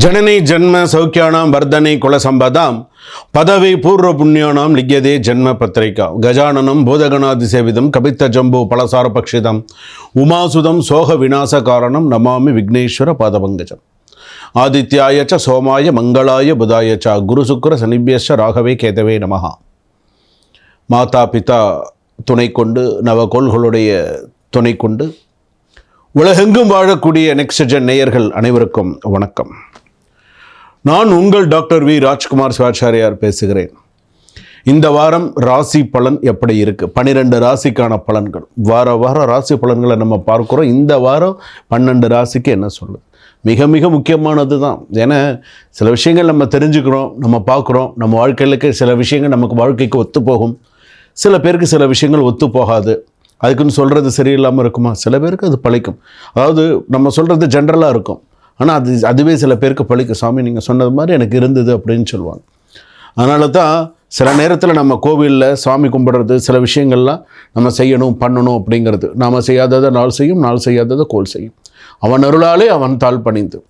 जननी जन्म सौख्याणां वर्धने कुलसंपदां पदवी पूर्व पुण्यानां लिख्यते जन्म पत्रिका गजाननं बोधगणादिसेवितं कपित्तजम्बो फलसारपक्षितम् उमासुतं सोह विनाशकारणं नमामि विघ्नेश्वर पादपङ्कजम् आदित्याय च सोमाय मंगलाय बुधाय च गुरुशुक्र शनिभ्यश्च राघवे केतवे नमः माता पिता துணை கொண்டு நவகோள்களுடைய துணை கொண்டு உலகெங்கும் வாழக்கூடிய நெக்ஸ்ட் ஜென் நேயர்கள் அனைவருக்கும் வணக்கம். நான் உங்கள் டாக்டர் வி ராஜ்குமார் சிவாச்சாரியார் பேசுகிறேன். இந்த வாரம் ராசி பலன் எப்படி இருக்குது? 12 ராசிக்கான பலன்கள். வார ராசி பலன்களை நம்ம பார்க்குறோம். இந்த வாரம் 12 ராசிக்கு என்ன சொல்லுது? மிக மிக முக்கியமானது தான். ஏன்னா சில விஷயங்கள் நம்ம தெரிஞ்சுக்கிறோம், நம்ம பார்க்குறோம். நம்ம வாழ்க்கையிலுக்கு சில விஷயங்கள் நமக்கு வாழ்க்கைக்கு ஒத்து போகும், சில பேருக்கு சில விஷயங்கள் ஒத்து போகாது. அதுக்குன்னு சொல்கிறது சரியில்லாமல் இருக்குமா? சில பேருக்கு அது பழிக்கும். அதாவது நம்ம சொல்கிறது ஜென்ரலாக இருக்கும், ஆனால் அதுவே சில பேருக்கு பழிக்கும். சாமி நீங்கள் சொன்னது மாதிரி எனக்கு இருந்தது அப்படின்னு சொல்லுவாங்க. அதனால தான் சில நேரத்தில் நம்ம கோவிலில் சாமி கும்பிட்றது, சில விஷயங்கள்லாம் நம்ம செய்யணும் பண்ணணும் அப்படிங்கிறது. நாம் செய்யாததை நாள் செய்யும், நாள் செய்யாததை கோல் செய்யும். அவன் அருளாலே அவன் தாழ் பணிந்து.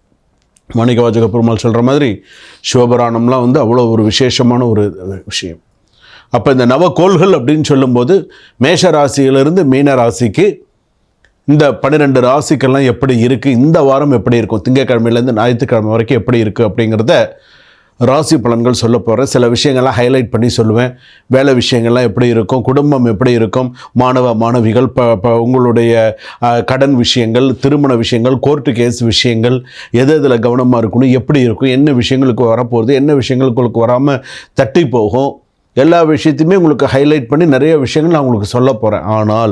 மாணிக்கவாசக பெருமாள் சொல்கிற மாதிரி சிவபுராணம்லாம் அவ்வளோ ஒரு விசேஷமான ஒரு விஷயம். அப்போ இந்த நவகோள்கள் அப்படின்னு சொல்லும்போது மேஷ ராசியிலிருந்து மீன ராசிக்கு இந்த 12 ராசிக்கெல்லாம் எப்படி இருக்குது, இந்த வாரம் எப்படி இருக்கும், திங்கட்கிழமையிலேருந்து ஞாயிற்றுக்கிழமை வரைக்கும் எப்படி இருக்குது அப்படிங்கிறத ராசி பலன்கள் சொல்ல போகிறேன். சில விஷயங்கள்லாம் ஹைலைட் பண்ணி சொல்லுவேன். வேலை விஷயங்கள்லாம் எப்படி இருக்கும், குடும்பம் எப்படி இருக்கும், மாணவிகள் உங்களுடைய கடன் விஷயங்கள், திருமண விஷயங்கள், கோர்ட்டு கேஸ் விஷயங்கள், எதில் கவனமாக இருக்கணும், எப்படி இருக்கும், என்ன விஷயங்களுக்கு வரப்போகுது, என்ன விஷயங்களுக்கு வராமல் தட்டி போகும், எல்லா விஷயத்தையுமே உங்களுக்கு ஹைலைட் பண்ணி நிறைய விஷயங்கள் நான் உங்களுக்கு சொல்ல போகிறேன். ஆனால்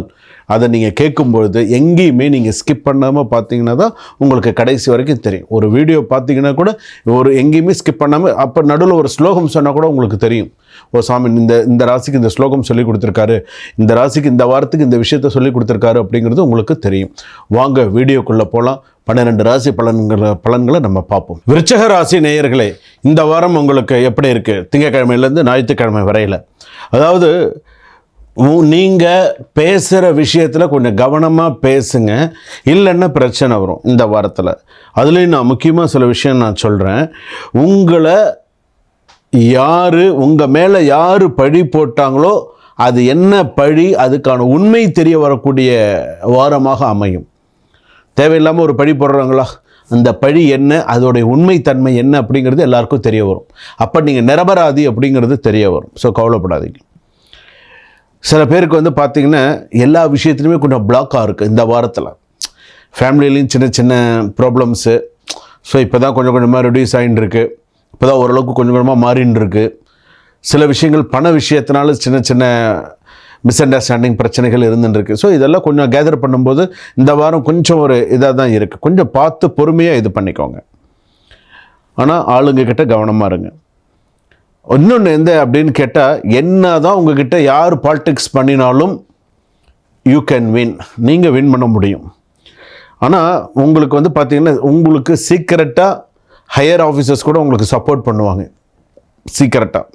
அதை நீங்கள் கேட்கும்பொழுது எங்கேயுமே நீங்கள் ஸ்கிப் பண்ணாமல் பார்த்தீங்கன்னா தான் உங்களுக்கு கடைசி வரைக்கும் தெரியும். ஒரு வீடியோ பார்த்தீங்கன்னா கூட எங்கேயுமே ஸ்கிப் பண்ணாமல் அப்போ நடுவில் ஒரு ஸ்லோகம் சொன்னால் கூட உங்களுக்கு தெரியும். ஓ சாமி இந்த ராசிக்கு இந்த ஸ்லோகம் சொல்லி கொடுத்துருக்காரு, இந்த ராசிக்கு இந்த வாரத்துக்கு இந்த விஷயத்த சொல்லி கொடுத்துருக்காரு அப்படிங்கிறது உங்களுக்கு தெரியும். வாங்க வீடியோக்குள்ளே போகலாம். 12 ராசி பலன்களை நம்ம பார்ப்போம். விருச்சிக ராசி நேயர்களே, இந்த வாரம் உங்களுக்கு எப்படி இருக்குது? திங்கட்கிழமையிலேருந்து ஞாயிற்றுக்கிழமை வரையில். அதாவது நீங்கள் பேசுகிற விஷயத்தில் கொஞ்சம் கவனமாக பேசுங்க, இல்லைன்னா பிரச்சனை வரும் இந்த வாரத்தில். அதுலேயும் நான் முக்கியமாக சில விஷயம் நான் சொல்கிறேன். உங்கள் மேலே யார் பழி போட்டாங்களோ அது என்ன பழி, அதுக்கான உண்மை தெரிய வரக்கூடிய வாரமாக அமையும். தேவையில்லாமல் ஒரு பழி போடுறாங்களா, அந்த பழி என்ன, அதோடைய உண்மைத்தன்மை என்ன அப்படிங்கிறது எல்லாருக்கும் தெரிய வரும். அப்போ நீங்கள் நிரபராதி அப்படிங்கிறது தெரிய வரும். ஸோ கவலைப்படாதீங்க. சில பேருக்கு பார்த்திங்கன்னா எல்லா விஷயத்துலையுமே கொஞ்சம் பிளாக்காக இருக்குது இந்த வாரத்தில். ஃபேமிலியிலையும் சின்ன சின்ன ப்ராப்ளம்ஸு. ஸோ இப்போ தான் கொஞ்சம் கொஞ்சமாக ரெடியூஸ் ஆகின்னு இருக்குது. இப்போ தான் ஓரளவுக்கு கொஞ்சம் கொஞ்சமாக மாறின்னு இருக்குது. சில விஷயங்கள் பண விஷயத்தினால சின்ன சின்ன மிஸ் அண்டர்ஸ்டாண்டிங் பிரச்சனைகள் இருந்துருக்கு. ஸோ இதெல்லாம் கொஞ்சம் கேதர் பண்ணும்போது இந்த வாரம் கொஞ்சம் ஒரு இதாக தான் இருக்குது. கொஞ்சம் பார்த்து பொறுமையாக இது பண்ணிக்கோங்க. ஆனால் ஆளுங்கக்கிட்ட கவனமாக இருங்க. இன்னொன்று அப்படின்னு கேட்டால், என்ன தான் உங்ககிட்ட யார் பாலிடிக்ஸ் பண்ணினாலும் யூ கேன் வின், நீங்கள் வின் பண்ண முடியும். ஆனால் உங்களுக்கு பார்த்திங்கன்னா உங்களுக்கு சீக்கிரட்டாக ஹையர் ஆஃபீஸர்ஸ் கூட உங்களுக்கு சப்போர்ட் பண்ணுவாங்க. சீக்கிரட்டாக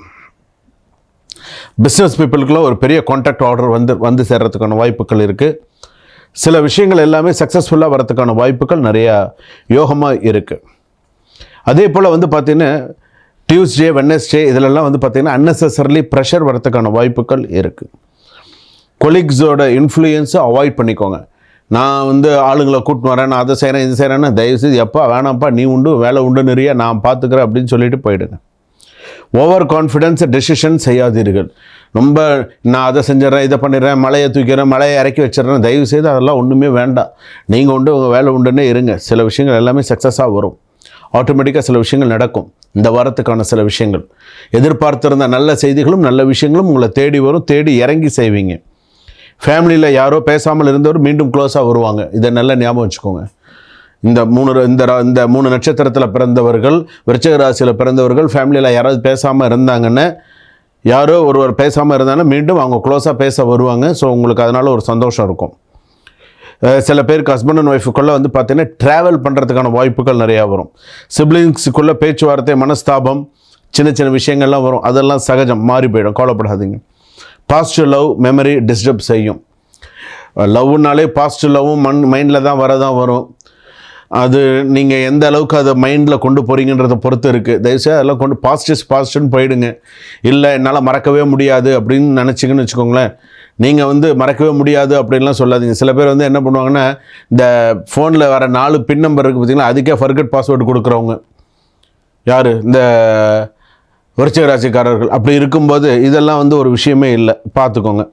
பிஸ்னஸ் பீப்புளுக்குலாம் ஒரு பெரிய கான்ட்ராக்ட் ஆர்டர் வந்து சேர்கிறதுக்கான வாய்ப்புகள் இருக்குது. சில விஷயங்கள் எல்லாமே சக்ஸஸ்ஃபுல்லாக வரதுக்கான வாய்ப்புகள் நிறையா யோகமாக இருக்குது. அதே போல் பார்த்திங்கன்னா டியூஸ்டே வெட்னஸ்டே இதிலெல்லாம் பார்த்திங்கன்னா அன்னெசரிலி ப்ரெஷர் வரதுக்கான வாய்ப்புகள் இருக்குது. கொலீக்ஸோட இன்ஃப்ளூயன்ஸை அவாய்ட் பண்ணிக்கோங்க. நான் ஆளுங்களை கூட்டின்னு வரேன், நான் அதை செய்கிறேன் இது செய்கிறேன்னா தயவுசெய்து எப்பா வேணாம்ப்பா, நீ உண்டு வேலை உண்டு நிறைய நான் பார்த்துக்கிறேன் அப்படின்னு சொல்லிட்டு போயிடுங்க. ஓவர் கான்ஃபிடென்ஸ் டெசிஷன் செய்யாதீர்கள். ரொம்ப நான் அதை செஞ்சிடறேன், இதை பண்ணிடுறேன், மலையை தூக்கிறேன், மலையை இறக்கி வச்சிடறேன், தயவுசெய்து அதெல்லாம் ஒன்றுமே வேண்டாம். நீங்கள் உண்டு உங்கள் வேலை உண்டுன்னே இருங்க. சில விஷயங்கள் எல்லாமே சக்ஸஸாக வரும். ஆட்டோமேட்டிக்காக சில விஷயங்கள் நடக்கும். இந்த வாரத்துக்கான சில விஷயங்கள் எதிர்பார்த்திருந்த நல்ல செய்திகளும் நல்ல விஷயங்களும் உங்களை தேடி வரும். தேடி இறங்கி செய்வீங்க. ஃபேமிலியில் யாரோ பேசாமல் இருந்தவர் மீண்டும் க்ளோஸாக வருவாங்க. இதை நல்லா ஞாபகம் வச்சுக்கோங்க. இந்த 3 நட்சத்திரத்தில் பிறந்தவர்கள், விருச்சிக ராசியில் பிறந்தவர்கள் ஃபேமிலியில் யாராவது பேசாமல் இருந்தாங்கன்னா, யாரோ ஒருவர் பேசாமல் இருந்தாங்கன்னா மீண்டும் அவங்க க்ளோஸாக பேச வருவாங்க. ஸோ உங்களுக்கு அதனால் ஒரு சந்தோஷம் இருக்கும். சில பேருக்கு ஹஸ்பண்ட் அண்ட் ஒய்ஃபுக்குள்ளே பார்த்திங்கன்னா ட்ராவல் பண்ணுறதுக்கான வாய்ப்புகள் நிறையா வரும். சிப்ளிங்ஸுக்குள்ளே பேச்சுவார்த்தை, மனஸ்தாபம், சின்ன சின்ன விஷயங்கள்லாம் வரும். அதெல்லாம் சகஜம், மாறி போயிடும், கவலைப்படாதீங்க. பாசிட்டிவ் லவ் மெமரி டிஸ்டர்ப் செய்யும். லவ்னாலே பாசிட்டிவ் லவ்வும் மைண்டில் தான் வரும். அது நீங்கள் எந்த அளவுக்கு அதை மைண்டில் கொண்டு போகிறீங்கன்றதை பொறுத்து இருக்குது. தயவுசெய்து அதெல்லாம் கொண்டு பாஸ்ட்டுன்னு போயிடுங்க. இல்லை என்னால் மறக்கவே முடியாது அப்படின்னு நினச்சிங்கன்னு வச்சுக்கோங்களேன், நீங்கள் மறக்கவே முடியாது அப்படின்லாம் சொல்லாதீங்க. சில பேர் என்ன பண்ணுவாங்கன்னா, இந்த ஃபோனில் வர 4 பின் நம்பர் இருக்குது பார்த்தீங்களா, அதுக்கே ஃபர்கட் பாஸ்வேர்டு கொடுக்குறவங்க யார், இந்த விருச்சிக ராசிக்காரர்கள். அப்படி இருக்கும்போது இதெல்லாம் ஒரு விஷயமே இல்லை, பார்த்துக்கோங்க.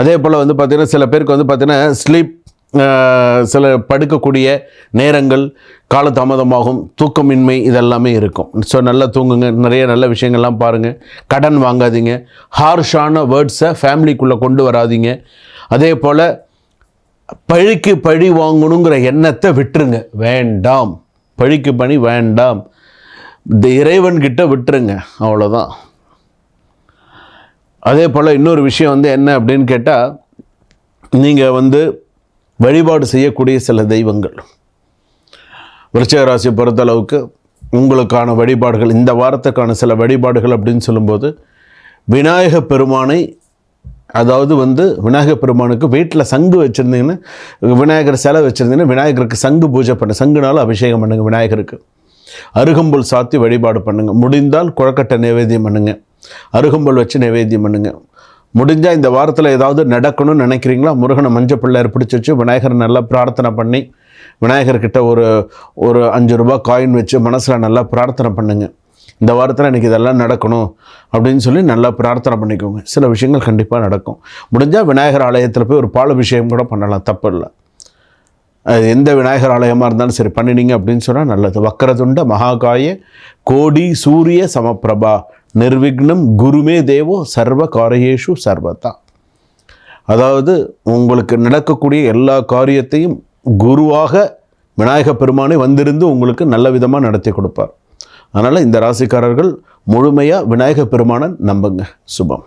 அதே போல் பார்த்திங்கன்னா சில பேருக்கு பார்த்திங்கன்னா ஸ்லீப், சில படுக்கக்கூடிய நேரங்கள் காலதாமதமாகும், தூக்கமின்மை இதெல்லாமே இருக்கும். ஸோ நல்லா தூங்குங்க, நிறைய நல்ல விஷயங்கள்லாம் பாருங்கள், கடன் வாங்காதீங்க, ஹார்ஷான வேர்ட்ஸை ஃபேமிலிக்குள்ளே கொண்டு வராதீங்க. அதே போல் பழிக்கு பழி வாங்கணுங்கிற எண்ணத்தை விட்டுருங்க, வேண்டாம், பழிக்கு பழி வேண்டாம், இந்த இறைவன்கிட்ட விட்டுருங்க, அவ்வளோதான். அதே போல் இன்னொரு விஷயம் என்ன அப்படின்னு கேட்டால், நீங்கள் வழிபாடு செய்யக்கூடிய சில தெய்வங்கள், விருச்சிக ராசியை பொறுத்தளவுக்கு உங்களுக்கான வழிபாடுகள், இந்த வாரத்துக்கான சில வழிபாடுகள் அப்படின்னு சொல்லும்போது, விநாயக பெருமானை, அதாவது விநாயகர் பெருமானுக்கு வீட்டில் சங்கு வச்சுருந்தீங்கன்னா, விநாயகர் சிலை வச்சுருந்தீங்கன்னா விநாயகருக்கு சங்கு பூஜை பண்ண, சங்குனால அபிஷேகம் பண்ணுங்கள் விநாயகருக்கு. அருகம்புல் சாத்தி வழிபாடு பண்ணுங்கள். முடிந்தால் குழக்கட்டை நைவேத்தியம் பண்ணுங்கள், அருகம்புல் வச்சு நைவேத்தியம் பண்ணுங்கள். முடிஞ்சால் இந்த வாரத்தில் ஏதாவது நடக்கணும்னு நினைக்கிறீங்களா, முருகனை மஞ்சள் பிள்ளையார் பிடிச்சி வச்சு விநாயகர் நல்லா பிரார்த்தனை பண்ணி, விநாயகர்கிட்ட ஒரு 5 ரூபாய் காயின் வச்சு மனசில் நல்லா பிரார்த்தனை பண்ணுங்கள். இந்த வாரத்தில் எனக்கு இதெல்லாம் நடக்கணும் அப்படின்னு சொல்லி நல்லா பிரார்த்தனை பண்ணிக்கோங்க. சில விஷயங்கள் கண்டிப்பாக நடக்கும். முடிஞ்சால் விநாயகர் ஆலயத்தில் போய் ஒரு பால் அபிஷேகம் கூட பண்ணலாம், தப்பு இல்லை. அது எந்த விநாயகர் ஆலயமாக இருந்தாலும் சரி பண்ணினீங்க அப்படின்னு சொன்னால் நல்லது. வக்கரதுண்ட மகாகாய கோடி சூரிய சமப்பிரபா நிர்விக்னம் குருமே தேவோ சர்வ காரியேஷு சர்வதா. அதாவது உங்களுக்கு நடக்கக்கூடிய எல்லா காரியத்தையும் குருவாக விநாயக பெருமானை வந்திருந்து உங்களுக்கு நல்ல விதமாக நடத்தி கொடுப்பார். அதனால் இந்த ராசிக்காரர்கள் முழுமையாக விநாயக பெருமானை நம்புங்க. சுபம்.